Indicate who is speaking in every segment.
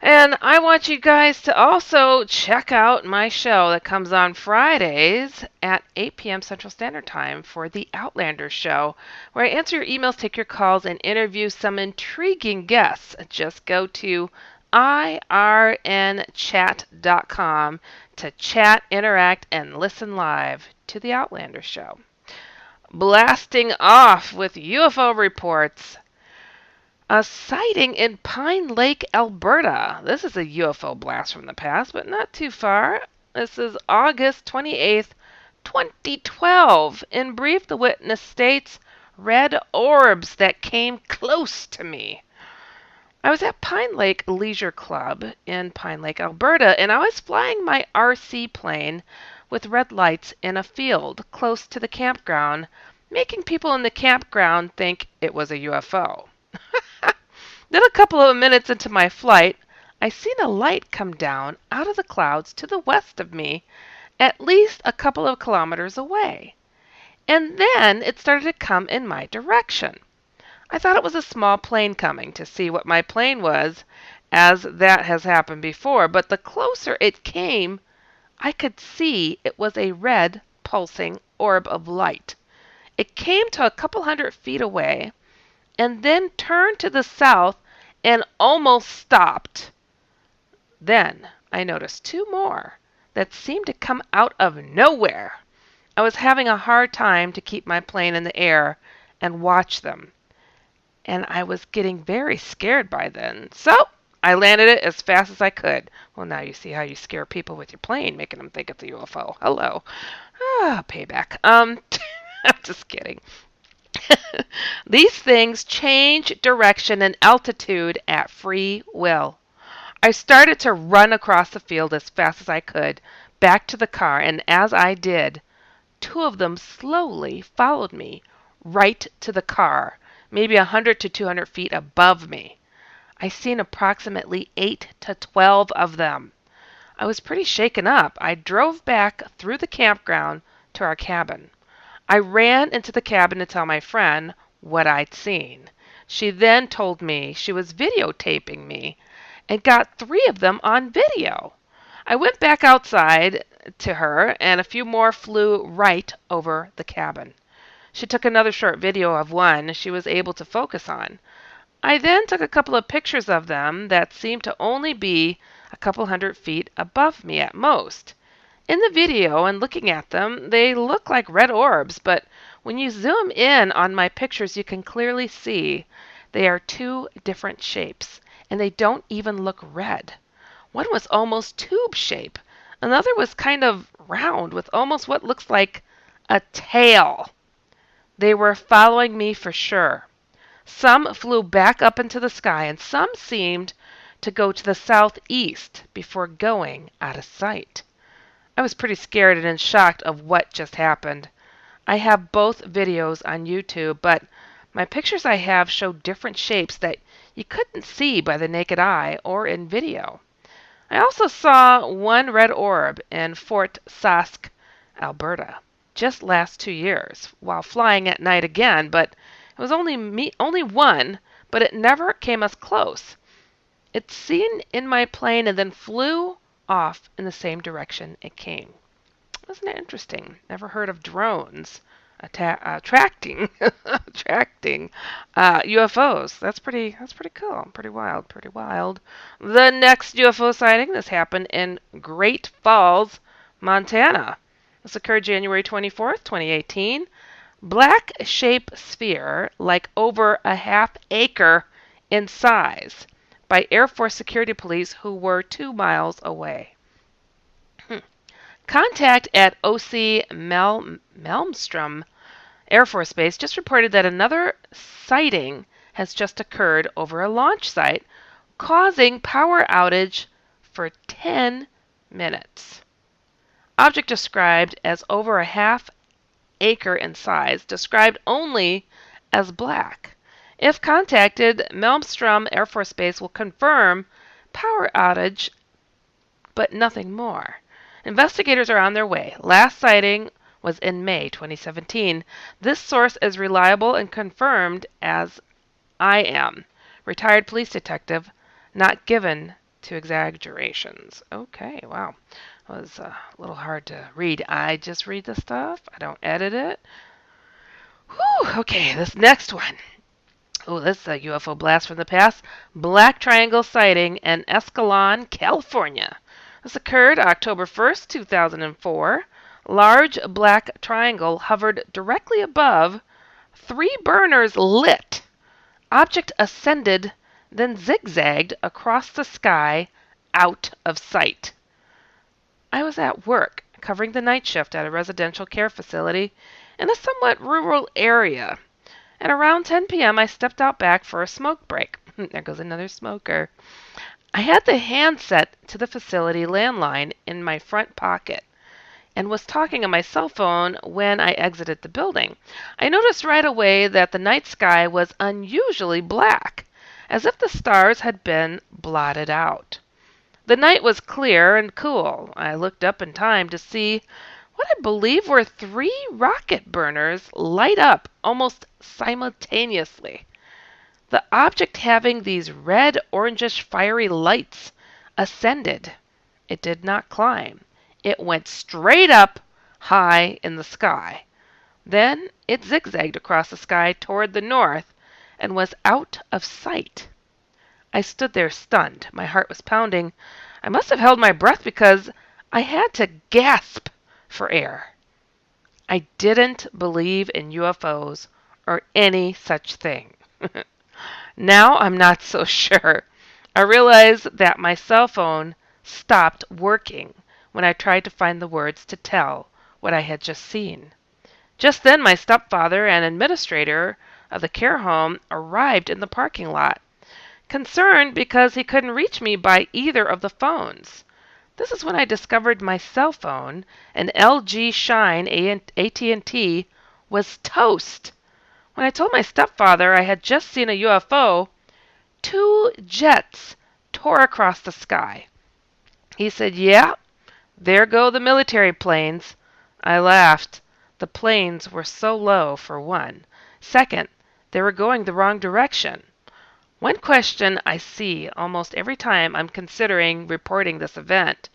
Speaker 1: And I want you guys to also check out my show that comes on Fridays at 8 p.m. Central Standard Time for the Outlander Show, where I answer your emails, take your calls, and interview some intriguing guests. Just go to irnchat.com to chat, interact, and listen live to the Outlander Show. Blasting off with UFO reports. A sighting in Pine Lake, Alberta. This is a UFO blast from the past, but not too far. This is August 28th, 2012. In brief, the witness states red orbs that came close to me. I was at Pine Lake Leisure Club in Pine Lake, Alberta, and I was flying my RC plane with red lights in a field close to the campground, making people in the campground think it was a UFO. Then a couple of minutes into my flight, I seen a light come down out of the clouds to the west of me, at least a couple of kilometers away. And then it started to come in my direction. I thought it was a small plane coming to see what my plane was, as that has happened before, but the closer it came, I could see it was a red, pulsing orb of light. It came to a couple 100 feet away, and then turned to the south and almost stopped. Then I noticed two more that seemed to come out of nowhere. I was having a hard time to keep my plane in the air and watch them, and I was getting very scared by then. So I landed it as fast as I could. Well, now you see how you scare people with your plane, making them think it's a UFO. Hello. Payback. I'm just kidding. These things change direction and altitude at free will. I started to run across the field as fast as I could, back to the car, and as I did, two of them slowly followed me right to the car, maybe 100 to 200 feet above me. I seen approximately 8 to 12 of them. I was pretty shaken up. I drove back through the campground to our cabin. I ran into the cabin to tell my friend what I'd seen. She then told me she was videotaping me and got 3 of them on video. I went back outside to her, and a few more flew right over the cabin. She took another short video of one she was able to focus on. I then took a couple of pictures of them that seemed to only be a couple 100 feet above me at most. In the video and looking at them, they look like red orbs, but when you zoom in on my pictures, you can clearly see they are 2 different shapes, and they don't even look red. One was almost tube shape. Another was kind of round with almost what looks like a tail. They were following me for sure. Some flew back up into the sky, and some seemed to go to the southeast before going out of sight. I was pretty scared and in shock of what just happened. I have both videos on YouTube, but my pictures I have show different shapes that you couldn't see by the naked eye or in video. I also saw one red orb in Fort Sask, Alberta, just last 2 years while flying at night again, but it was only one, but it never came as close. It's seen in my plane and then flew off in the same direction it came. Wasn't that interesting? Never heard of drones attracting UFOs. That's pretty cool. Pretty wild. The next UFO sighting, this happened in Great Falls, Montana. This occurred January 24th, 2018. Black shaped sphere, like over a half acre in size, by Air Force security police who were 2 miles away. Contact at OC Malmstrom Air Force Base just reported that another sighting has just occurred over a launch site, causing power outage for 10 minutes. Object described as over a half acre in size, described only as black. If contacted, Malmstrom Air Force Base will confirm power outage, but nothing more. Investigators are on their way. Last sighting was in May 2017. This source is reliable and confirmed as I am. Retired police detective not given to exaggerations. Okay, wow. That was a little hard to read. I just read the stuff. I don't edit it. Whew, okay, this next one. Oh, this is a UFO blast from the past. Black triangle sighting in Escalon, California. This occurred October 1st, 2004. Large black triangle hovered directly above. 3 burners lit. Object ascended, then zigzagged across the sky out of sight. I was at work, covering the night shift at a residential care facility in a somewhat rural area. At around 10 p.m., I stepped out back for a smoke break. There goes another smoker. I had the handset to the facility landline in my front pocket and was talking on my cell phone when I exited the building. I noticed right away that the night sky was unusually black, as if the stars had been blotted out. The night was clear and cool. I looked up in time to see what I believe were 3 rocket burners light up almost simultaneously. The object, having these red, orangish, fiery lights, ascended. It did not climb. It went straight up, high in the sky. Then it zigzagged across the sky toward the north and was out of sight. I stood there stunned. My heart was pounding. I must have held my breath because I had to gasp for air. I didn't believe in UFOs or any such thing. Now I'm not so sure. I realized that my cell phone stopped working when I tried to find the words to tell what I had just seen. Just then, my stepfather and administrator of the care home arrived in the parking lot, concerned because he couldn't reach me by either of the phones. This is when I discovered my cell phone, an LG Shine AT&T, was toast. When I told my stepfather I had just seen a UFO, 2 jets tore across the sky. He said, "Yeah, there go the military planes." I laughed. The planes were so low, for one. Second, they were going the wrong direction. One question I see almost every time I'm considering reporting this event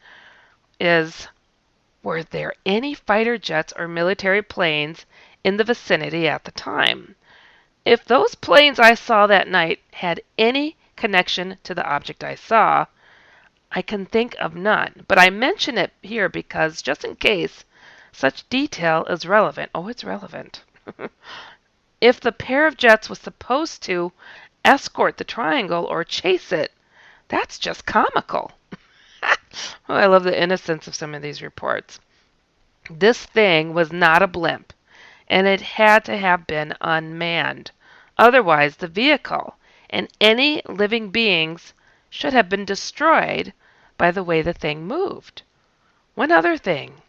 Speaker 1: is, were there any fighter jets or military planes in the vicinity at the time? If those planes I saw that night had any connection to the object I saw, I can think of none. But I mention it here because, just in case such detail is relevant. Oh, it's relevant. If the pair of jets was supposed to escort the triangle or chase it, that's just comical. Oh, I love the innocence of some of these reports. This thing was not a blimp, and it had to have been unmanned. Otherwise, the vehicle and any living beings should have been destroyed by the way the thing moved. One other thing,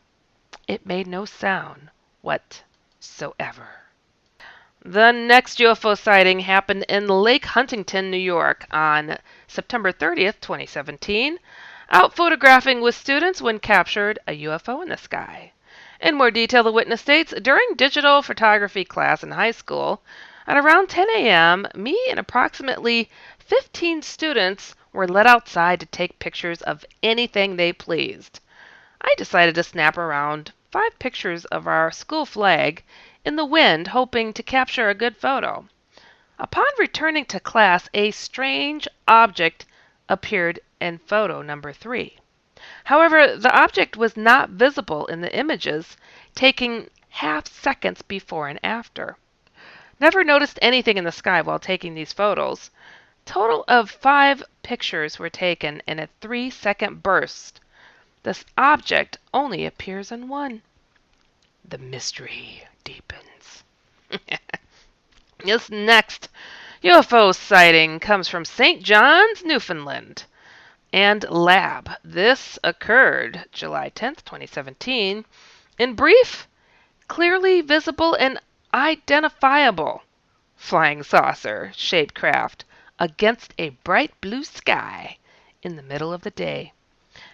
Speaker 1: it made no sound whatsoever. The next UFO sighting happened in Lake Huntington, New York on September 30th, 2017. Out photographing with students when captured a UFO in the sky. In more detail, the witness states, during digital photography class in high school, at around 10 a.m., me and approximately 15 students were let outside to take pictures of anything they pleased. I decided to snap around 5 pictures of our school flag in the wind, hoping to capture a good photo. Upon returning to class, a strange object appeared in photo number 3. However, the object was not visible in the images, taken half seconds before and after. Never noticed anything in the sky while taking these photos. Total of 5 pictures were taken in a 3-second burst. This object only appears in one. The mystery deepens. This next UFO sighting comes from St. John's, Newfoundland, and Lab. This occurred July 10th, 2017. In brief, clearly visible and identifiable flying saucer shaped craft against a bright blue sky in the middle of the day.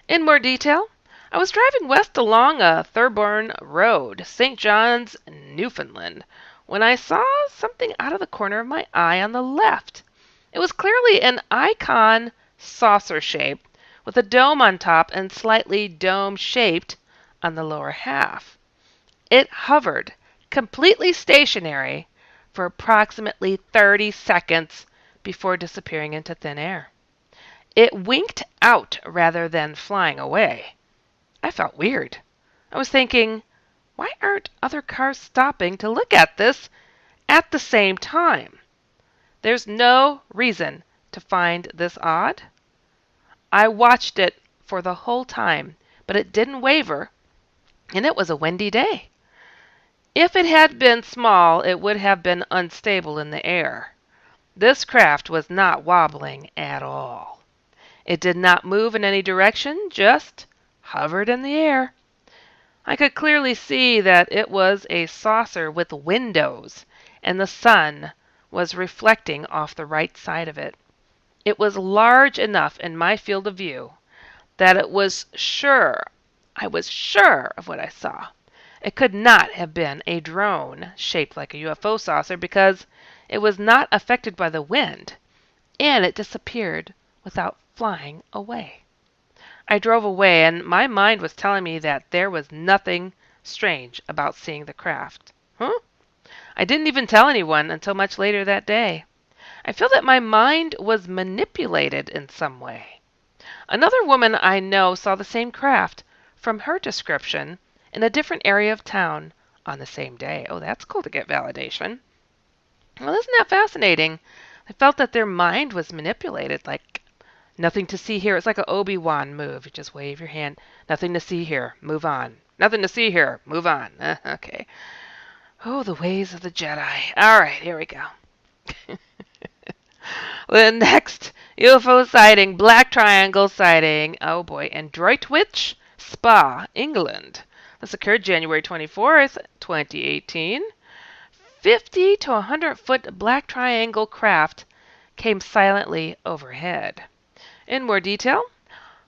Speaker 1: In more detail, I was driving west along a Thurburn Road, St. John's, Newfoundland, when I saw something out of the corner of my eye on the left. It was clearly an icon saucer shape with a dome on top and slightly dome-shaped on the lower half. It hovered, completely stationary, for approximately 30 seconds before disappearing into thin air. It winked out rather than flying away. I felt weird. I was thinking, why aren't other cars stopping to look at this at the same time? There's no reason to find this odd. I watched it for the whole time, but it didn't waver, and it was a windy day. If it had been small, it would have been unstable in the air. This craft was not wobbling at all. It did not move in any direction, just hovered in the air. I could clearly see that it was a saucer with windows, and the sun was reflecting off the right side of it. It was large enough in my field of view that I was sure of what I saw. It could not have been a drone shaped like a UFO saucer because it was not affected by the wind, and it disappeared without flying away. I drove away, and my mind was telling me that there was nothing strange about seeing the craft. I didn't even tell anyone until much later that day. I feel that my mind was manipulated in some way. Another woman I know saw the same craft, from her description, in a different area of town on the same day. Oh, that's cool to get validation. Well, isn't that fascinating? I felt that their mind was manipulated, like nothing to see here. It's like an Obi-Wan move. You just wave your hand. Nothing to see here. Move on. Nothing to see here. Move on. Okay. Oh, the ways of the Jedi. All right, here we go. The next UFO sighting, Black Triangle sighting. Oh boy, in Droitwich Spa, England. This occurred January 24th, 2018. 50 to 100-foot black triangle craft came silently overhead. In more detail,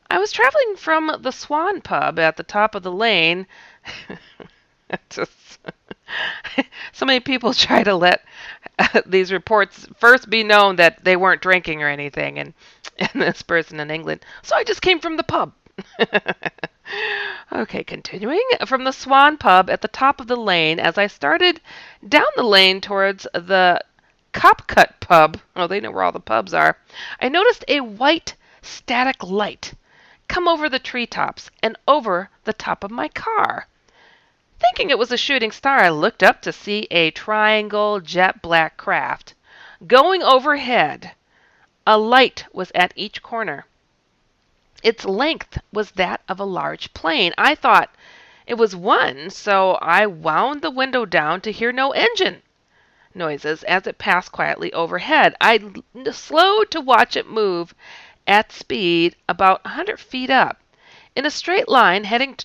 Speaker 1: I was traveling from the Swan pub at the top of the lane. So many people try to let these reports first be known that they weren't drinking or anything, and this person in England. So I just came from the pub. Okay, continuing. From the Swan pub at the top of the lane, as I started down the lane towards the Copcut pub, oh, they know where all the pubs are, I noticed a white static light come over the treetops and over the top of my car. Thinking it was a shooting star, I looked up to see a triangle jet black craft going overhead. A light was at each corner. Its length was that of a large plane. I thought it was one, so I wound the window down to hear no engine noises as it passed quietly overhead. I slowed to watch it move at speed about 100 feet up in a straight line heading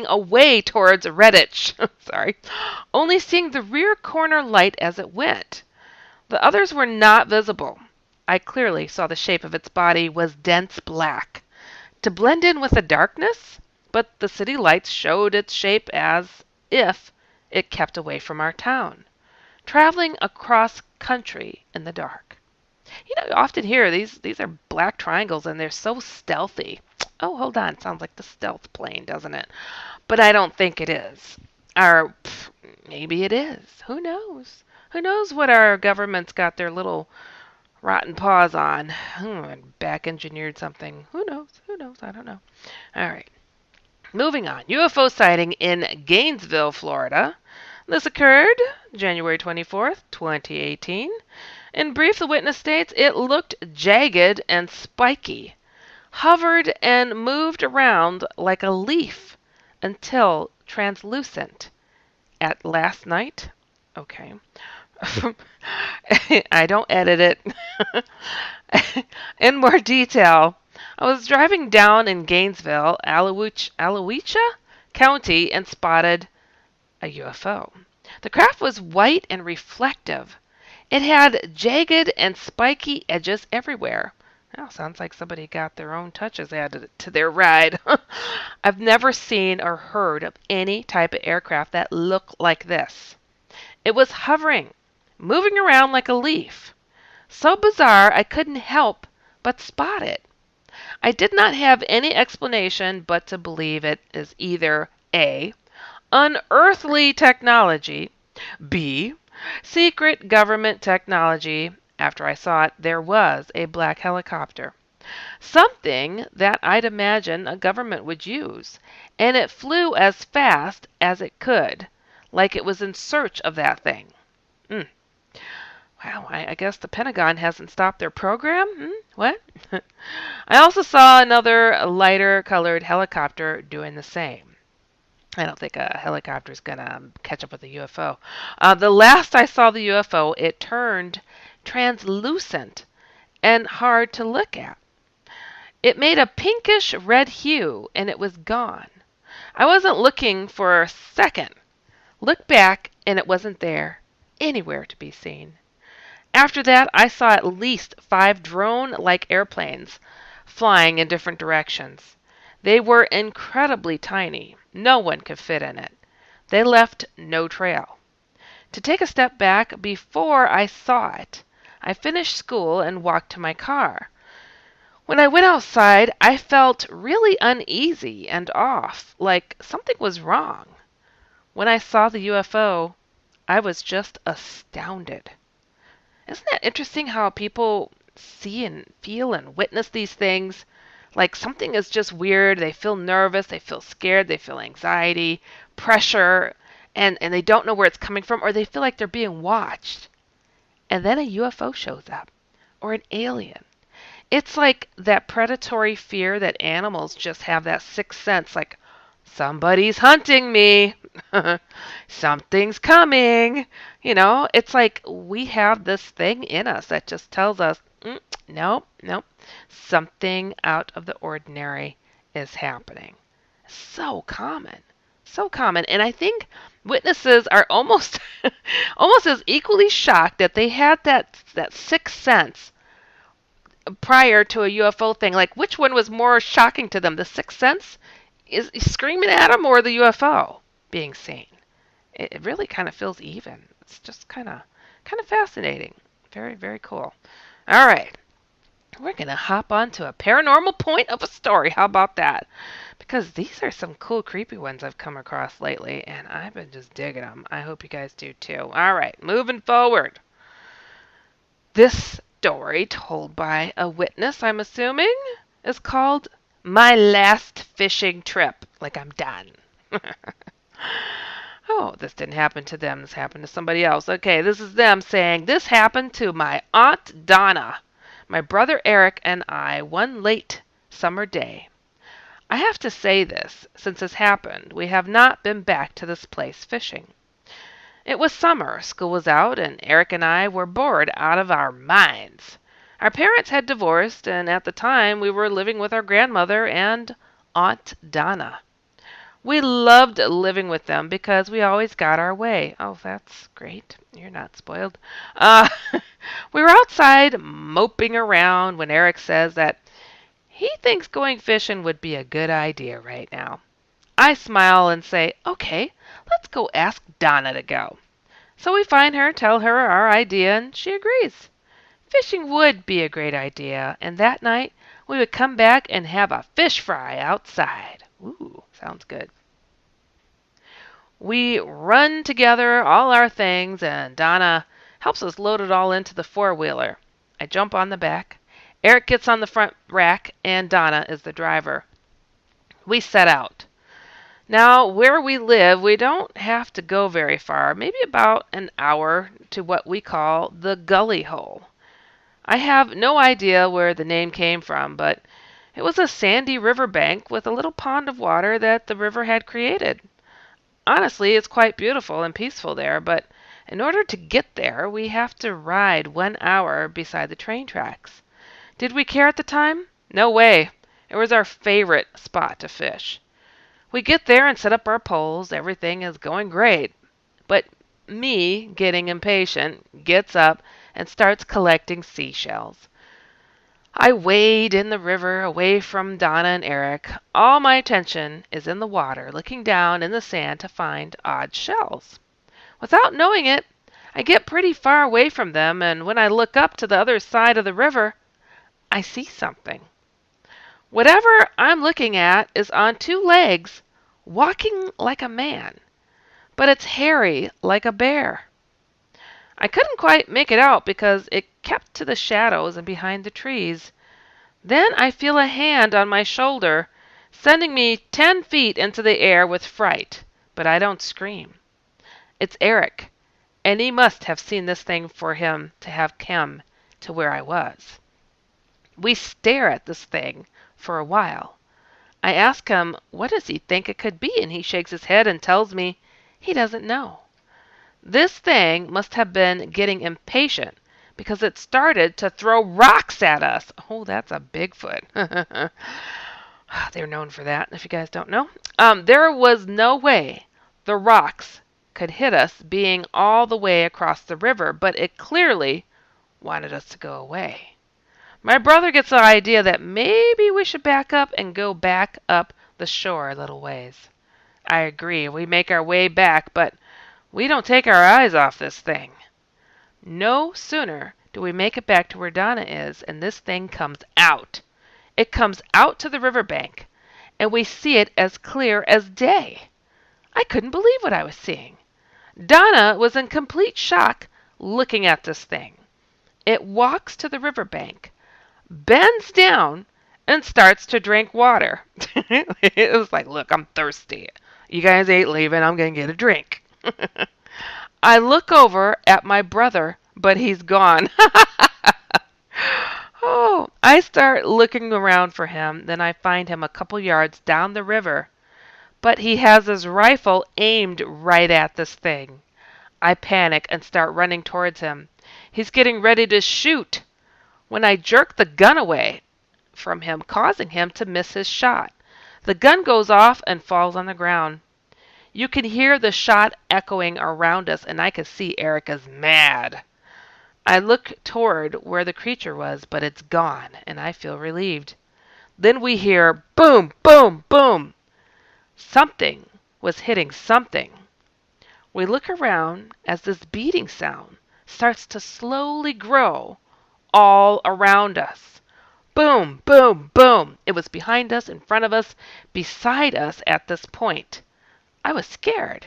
Speaker 1: away towards Redditch. Sorry. Only seeing the rear corner light as it went. The others were not visible. I clearly saw the shape of its body was dense black, to blend in with the darkness, but the city lights showed its shape as if it kept away from our town, traveling across country in the dark. You know, you often hear these are black triangles and they're so stealthy. Oh, hold on. Sounds like the stealth plane, doesn't it? But I don't think it is. Or maybe it is. Who knows? Who knows what our government's got their little rotten paws on? Back engineered something. Who knows? Who knows? I don't know. All right. Moving on. UFO sighting in Gainesville, Florida. This occurred January 24th, 2018. In brief, the witness states it looked jagged and spiky, hovered and moved around like a leaf until translucent. At last night, okay. I don't edit it. In more detail, I was driving down in Gainesville, Alawiccia County, and spotted a UFO. The craft was white and reflective. It had jagged and spiky edges everywhere. Well, sounds like somebody got their own touches added to their ride. I've never seen or heard of any type of aircraft that looked like this. It was hovering, moving around like a leaf. So bizarre, I couldn't help but spot it. I did not have any explanation but to believe it is either A, unearthly technology, B, secret government technology. After I saw it, there was a black helicopter. Something that I'd imagine a government would use, and it flew as fast as it could, like it was in search of that thing. Mm. Wow, I guess the Pentagon hasn't stopped their program? What? I also saw another lighter colored helicopter doing the same. I don't think a helicopter is going to catch up with a UFO. The last I saw the UFO, it turned translucent and hard to look at. It made a pinkish red hue and it was gone. I wasn't looking for a second. Looked back and it wasn't there, anywhere to be seen. After that, I saw at least 5 drone-like airplanes flying in different directions. They were incredibly tiny. No one could fit in it. They left no trail. To take a step back, before I saw it, I finished school and walked to my car. When I went outside, I felt really uneasy and off, like something was wrong. When I saw the UFO, I was just astounded. Isn't that interesting how people see and feel and witness these things? Like something is just weird. They feel nervous. They feel scared. They feel anxiety, pressure, and they don't know where it's coming from, or they feel like they're being watched. And then a UFO shows up, or an alien. It's like that predatory fear that animals just have, that sixth sense, like, somebody's hunting me. Something's coming. It's like we have this thing in us that just tells us, nope, something out of the ordinary is happening. So common. So common. And I think witnesses are almost almost as equally shocked that they had that sixth sense prior to a UFO thing. Like, which one was more shocking to them? The sixth sense is screaming at them, or the UFO being seen? It really kind of feels even. It's just kind of fascinating. Very, very cool. All right. We're going to hop on to a paranormal point of a story. How about that? Because these are some cool, creepy ones I've come across lately, and I've been just digging them. I hope you guys do too. All right, moving forward. This story, told by a witness, I'm assuming, is called My Last Fishing Trip. Like I'm done. Oh, this didn't happen to them. This happened to somebody else. Okay, this is them saying, this happened to my Aunt Donna, my brother Eric, and I one late summer day. I have to say this, since this happened, we have not been back to this place fishing. It was summer, school was out, and Eric and I were bored out of our minds. Our parents had divorced, and at the time we were living with our grandmother and Aunt Donna. We loved living with them because we always got our way. Oh, that's great. You're not spoiled. We were outside moping around when Eric says that he thinks going fishing would be a good idea right now. I smile and say, okay, let's go ask Donna to go. So we find her, tell her our idea, and she agrees. Fishing would be a great idea, and that night we would come back and have a fish fry outside. Ooh, sounds good. We run together all our things, and Donna helps us load it all into the four-wheeler. I jump on the back. Eric gets on the front rack, and Donna is the driver. We set out. Now, where we live, we don't have to go very far, maybe about an hour to what we call the gully hole. I have no idea where the name came from, but it was a sandy riverbank with a little pond of water that the river had created. Honestly, it's quite beautiful and peaceful there, but in order to get there, we have to ride 1 hour beside the train tracks. Did we care at the time? No way. It was our favorite spot to fish. We get there and set up our poles. Everything is going great. But me, getting impatient, gets up and starts collecting seashells. I wade in the river away from Donna and Eric. All my attention is in the water, looking down in the sand to find odd shells. Without knowing it, I get pretty far away from them, and when I look up to the other side of the river, I see something. Whatever I'm looking at is on two legs, walking like a man, but it's hairy like a bear. I couldn't quite make it out because it kept to the shadows and behind the trees. Then I feel a hand on my shoulder, sending me 10 feet into the air with fright, but I don't scream. It's Eric, and he must have seen this thing for him to have come to where I was. We stare at this thing for a while. I ask him, what does he think it could be? And he shakes his head and tells me he doesn't know. This thing must have been getting impatient because it started to throw rocks at us. Oh, that's a Bigfoot. They're known for that, if you guys don't know. There was no way the rocks could hit us being all the way across the river, but it clearly wanted us to go away. My brother gets the idea that maybe we should back up and go back up the shore a little ways. I agree. We make our way back, but we don't take our eyes off this thing. No sooner do we make it back to where Donna is, and this thing comes out. It comes out to the riverbank, and we see it as clear as day. I couldn't believe what I was seeing. Donna was in complete shock looking at this thing. It walks to the riverbank, bends down, and starts to drink water. It was like, look, I'm thirsty. You guys ain't leaving. I'm going to get a drink. I look over at my brother, but he's gone. Oh, I start looking around for him. Then I find him a couple yards down the river, but he has his rifle aimed right at this thing. I panic and start running towards him. He's getting ready to shoot when I jerk the gun away from him, causing him to miss his shot. The gun goes off and falls on the ground. You can hear the shot echoing around us, and I can see Eric is mad. I look toward where the creature was, but it's gone, and I feel relieved. Then we hear boom, boom, boom. Something was hitting something. We look around as this beating sound starts to slowly grow all around us. Boom, boom, boom. It was behind us, in front of us, beside us at this point. I was scared.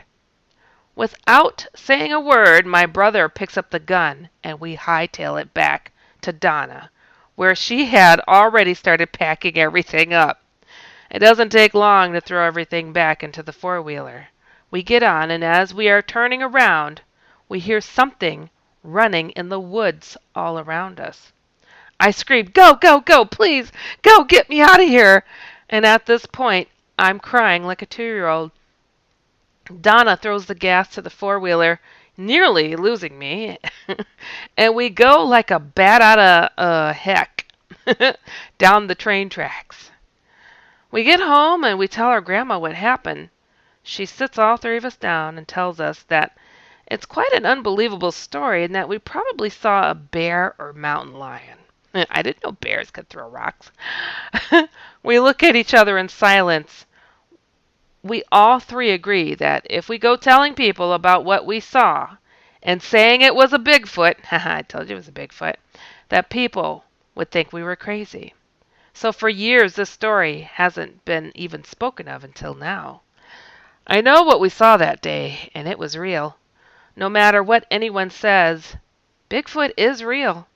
Speaker 1: Without saying a word, my brother picks up the gun and we hightail it back to Donna, where she had already started packing everything up. It doesn't take long to throw everything back into the four-wheeler. We get on, and as we are turning around, we hear something running in the woods all around us. I scream, go, go, go, please, go, get me out of here. And at this point, I'm crying like a 2-year-old. Donna throws the gas to the four-wheeler, nearly losing me, and we go like a bat out of heck down the train tracks. We get home and we tell our grandma what happened. She sits all three of us down and tells us that it's quite an unbelievable story and that we probably saw a bear or mountain lion. I didn't know bears could throw rocks. We look at each other in silence. We all three agree that if we go telling people about what we saw and saying it was a Bigfoot, I told you it was a Bigfoot, that people would think we were crazy. So for years, this story hasn't been even spoken of until now. I know what we saw that day, and it was real. No matter what anyone says, Bigfoot is real,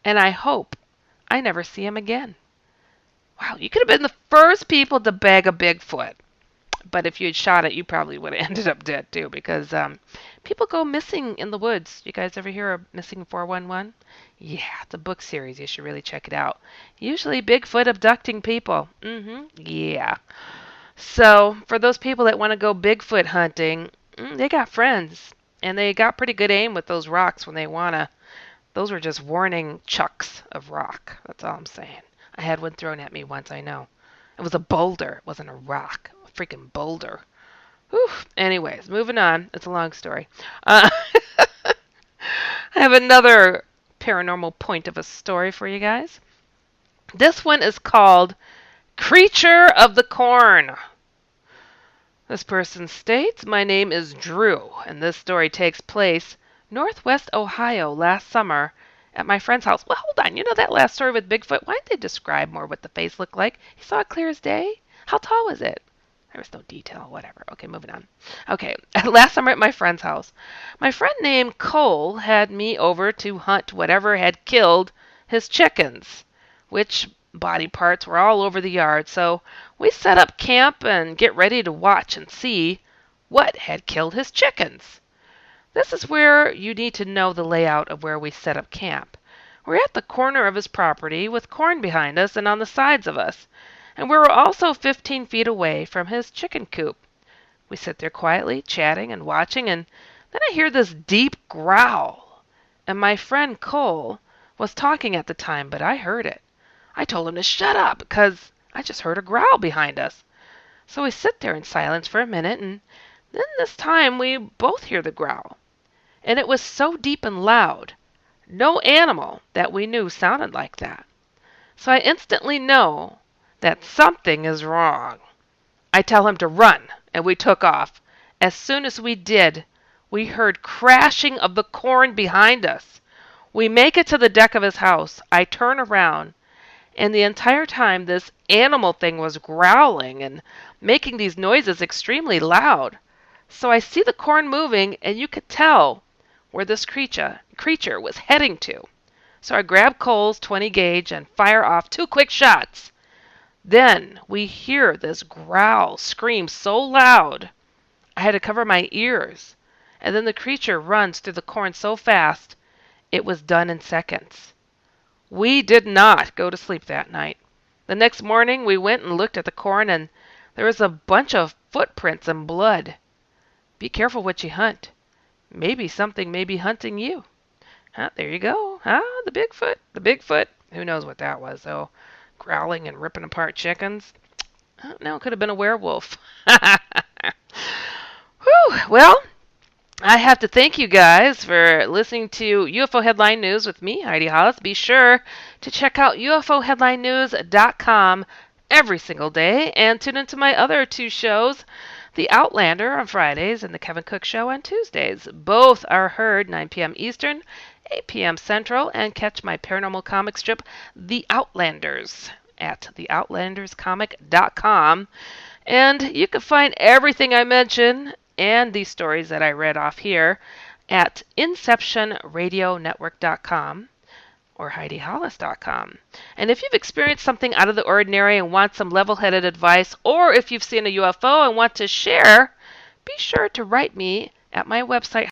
Speaker 1: and I hope I never see him again. Wow, you could have been the first people to bag a Bigfoot. But if you had shot it, you probably would have ended up dead too, because people go missing in the woods. You guys ever hear of Missing 411? Yeah, it's a book series. You should really check it out. Usually Bigfoot abducting people. Yeah. So for those people that want to go Bigfoot hunting, they got friends. And they got pretty good aim with those rocks when they want to. Those were just warning chucks of rock. That's all I'm saying. I had one thrown at me once, I know. It was a boulder. It wasn't a rock. Freaking boulder. Whew. Anyways, moving on. It's a long story. I have another paranormal point of a story for you guys. This one is called Creature of the Corn. This person states, my name is Drew, and this story takes place northwest Ohio last summer at my friend's house. Well, hold on. You know that last story with Bigfoot? Why didn't they describe more what the face looked like? He saw it clear as day. How tall was it? There was no detail. Whatever. Okay, moving on. Okay, last summer at my friend's house, my friend named Cole had me over to hunt whatever had killed his chickens, which body parts were all over the yard. So we set up camp and get ready to watch and see what had killed his chickens. This is where you need to know the layout of where we set up camp. We're at the corner of his property with corn behind us and on the sides of us, and we were also 15 feet away from his chicken coop. We sit there quietly, chatting and watching, and then I hear this deep growl. And my friend Cole was talking at the time, but I heard it. I told him to shut up because I just heard a growl behind us. So we sit there in silence for a minute, and then this time we both hear the growl. And it was so deep and loud. No animal that we knew sounded like that. So I instantly know that something is wrong. I tell him to run, and we took off. As soon as we did, we heard crashing of the corn behind us. We make it to the deck of his house. I turn around, and the entire time this animal thing was growling and making these noises extremely loud. So I see the corn moving, and you could tell where this creature was heading to. So I grab Cole's 20 gauge and fire off 2 quick shots. Then we hear this growl scream so loud, I had to cover my ears. And then the creature runs through the corn so fast, it was done in seconds. We did not go to sleep that night. The next morning, we went and looked at the corn, and there was a bunch of footprints and blood. Be careful what you hunt. Maybe something may be hunting you. There you go. The Bigfoot. The Bigfoot. Who knows what that was, though. Growling and ripping apart chickens. No, it could have been a werewolf. Whew. Well, I have to thank you guys for listening to UFO Headline News with me, Heidi Hollis. Be sure to check out UFOHeadlineNews.com every single day and tune into my other 2 shows, The Outlander on Fridays and The Kevin Cook Show on Tuesdays. Both are heard 9 p.m. Eastern, 8 p.m. Central, and catch my paranormal comic strip, The Outlanders, at theoutlanderscomic.com. And you can find everything I mention and these stories that I read off here at InceptionRadioNetwork.com or HeidiHollis.com. And if you've experienced something out of the ordinary and want some level-headed advice, or if you've seen a UFO and want to share, be sure to write me at my website,